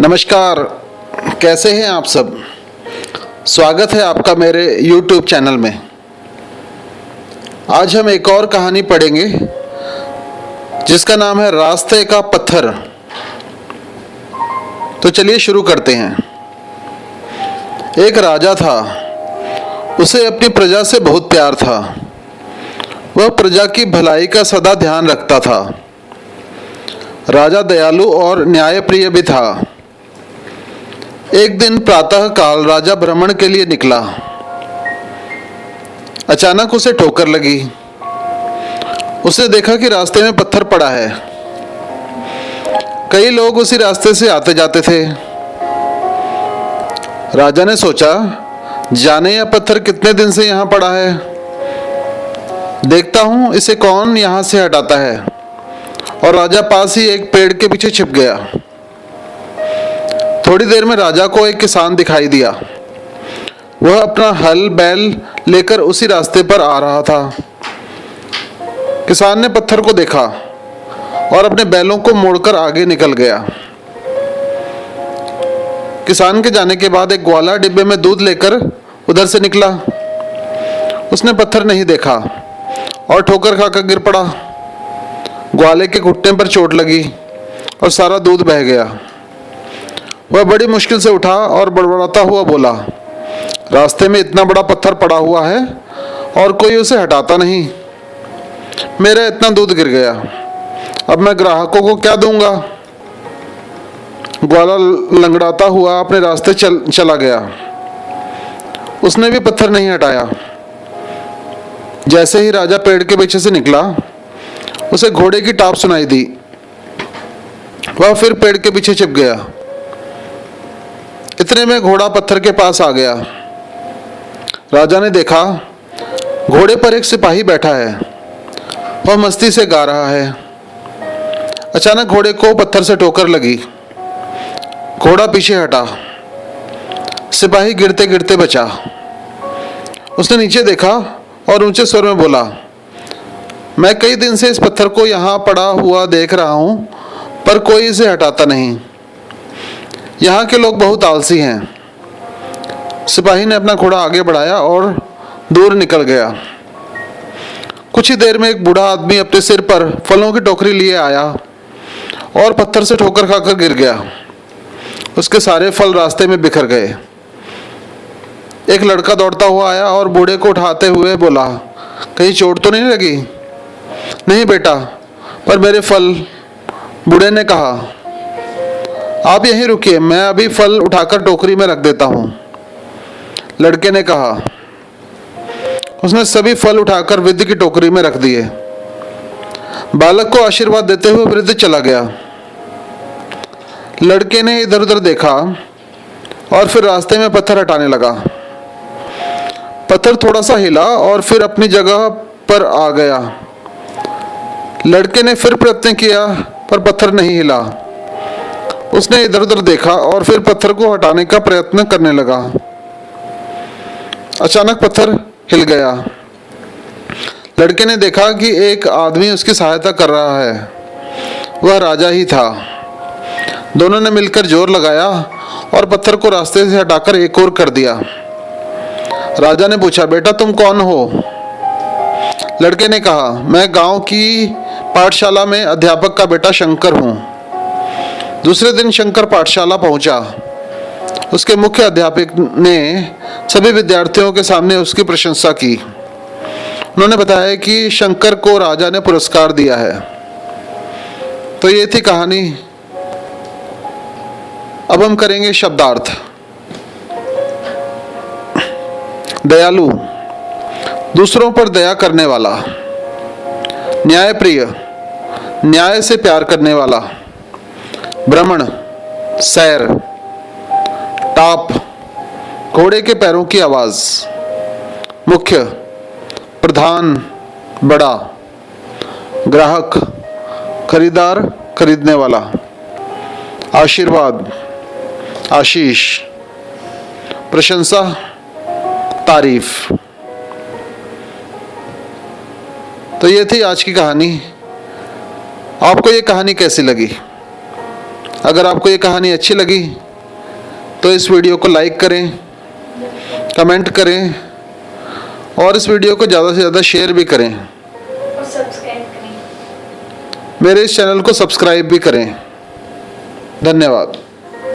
नमस्कार, कैसे हैं आप सब। स्वागत है आपका मेरे YouTube चैनल में। आज हम एक और कहानी पढ़ेंगे जिसका नाम है रास्ते का पत्थर। तो चलिए शुरू करते हैं। एक राजा था, उसे अपनी प्रजा से बहुत प्यार था। वह प्रजा की भलाई का सदा ध्यान रखता था। राजा दयालु और न्यायप्रिय भी था। एक दिन प्रातः काल राजा भ्रमण के लिए निकला। अचानक उसे ठोकर लगी। उसने देखा कि रास्ते में पत्थर पड़ा है। कई लोग उसी रास्ते से आते जाते थे। राजा ने सोचा, जाने यह पत्थर कितने दिन से यहाँ पड़ा है, देखता हूं इसे कौन यहाँ से हटाता है। और राजा पास ही एक पेड़ के पीछे छिप गया। थोड़ी देर में राजा को एक किसान दिखाई दिया। वह अपना हल बैल लेकर उसी रास्ते पर आ रहा था। किसान ने पत्थर को देखा और अपने बैलों को मोड़कर आगे निकल गया। किसान के जाने के बाद एक ग्वाला डिब्बे में दूध लेकर उधर से निकला। उसने पत्थर नहीं देखा और ठोकर खाकर गिर पड़ा। ग्वाले के घुटने पर चोट लगी और सारा दूध बह गया। वह बड़ी मुश्किल से उठा और बड़बड़ाता हुआ बोला, रास्ते में इतना बड़ा पत्थर पड़ा हुआ है और कोई उसे हटाता नहीं। मेरा इतना दूध गिर गया, अब मैं ग्राहकों को क्या दूंगा। ग्वाला लंगड़ाता हुआ अपने रास्ते चला गया। उसने भी पत्थर नहीं हटाया। जैसे ही राजा पेड़ के पीछे से निकला, उसे घोड़े की टाप सुनाई दी। वह फिर पेड़ के पीछे छिप गया। इतने में घोड़ा पत्थर के पास आ गया। राजा ने देखा, घोड़े पर एक सिपाही बैठा है। वह मस्ती से गा रहा है। अचानक घोड़े को पत्थर से ठोकर लगी। घोड़ा पीछे हटा। सिपाही गिरते गिरते बचा। उसने नीचे देखा और ऊंचे स्वर में बोला, मैं कई दिन से इस पत्थर को यहाँ पड़ा हुआ देख रहा हूं, पर कोई इसे हटाता नहीं। यहाँ के लोग बहुत आलसी हैं। सिपाही ने अपना घोड़ा आगे बढ़ाया और दूर निकल गया। कुछ ही देर में एक बूढ़ा आदमी अपने सिर पर फलों की टोकरी लिए आया और पत्थर से ठोकर खाकर गिर गया। उसके सारे फल रास्ते में बिखर गए। एक लड़का दौड़ता हुआ आया और बूढ़े को उठाते हुए बोला, कहीं चोट तो नहीं लगी। नहीं बेटा, पर मेरे फल। बूढ़े ने कहा, आप यहीं रुकिए, मैं अभी फल उठाकर टोकरी में रख देता हूं। लड़के ने कहा। उसने सभी फल उठाकर वृद्ध की टोकरी में रख दिए। बालक को आशीर्वाद देते हुए वृद्ध चला गया। लड़के ने इधर उधर देखा और फिर रास्ते में पत्थर हटाने लगा। पत्थर थोड़ा सा हिला और फिर अपनी जगह पर आ गया। लड़के ने फिर प्रयत्न किया, पर पत्थर नहीं हिला। उसने इधर उधर देखा और फिर पत्थर को हटाने का प्रयत्न करने लगा। अचानक पत्थर हिल गया। लड़के ने देखा कि एक आदमी उसकी सहायता कर रहा है। वह राजा ही था। दोनों ने मिलकर जोर लगाया और पत्थर को रास्ते से हटाकर एक ओर कर दिया। राजा ने पूछा, बेटा तुम कौन हो। लड़के ने कहा, मैं गांव की पाठशाला में अध्यापक का बेटा शंकर हूं। दूसरे दिन शंकर पाठशाला पहुंचा। उसके मुख्य अध्यापक ने सभी विद्यार्थियों के सामने उसकी प्रशंसा की। उन्होंने बताया कि शंकर को राजा ने पुरस्कार दिया है। तो ये थी कहानी। अब हम करेंगे शब्दार्थ। दयालु, दूसरों पर दया करने वाला। न्यायप्रिय, न्याय से प्यार करने वाला। भ्रमण, सैर। टाप, घोड़े के पैरों की आवाज। मुख्य, प्रधान, बड़ा। ग्राहक, खरीदार, खरीदने वाला। आशीर्वाद, आशीष। प्रशंसा, तारीफ। तो ये थी आज की कहानी। आपको ये कहानी कैसी लगी? अगर आपको ये कहानी अच्छी लगी तो इस वीडियो को लाइक करें, कमेंट करें और इस वीडियो को ज़्यादा से ज़्यादा शेयर भी करें और सब्सक्राइब करें। मेरे इस चैनल को सब्सक्राइब भी करें। धन्यवाद।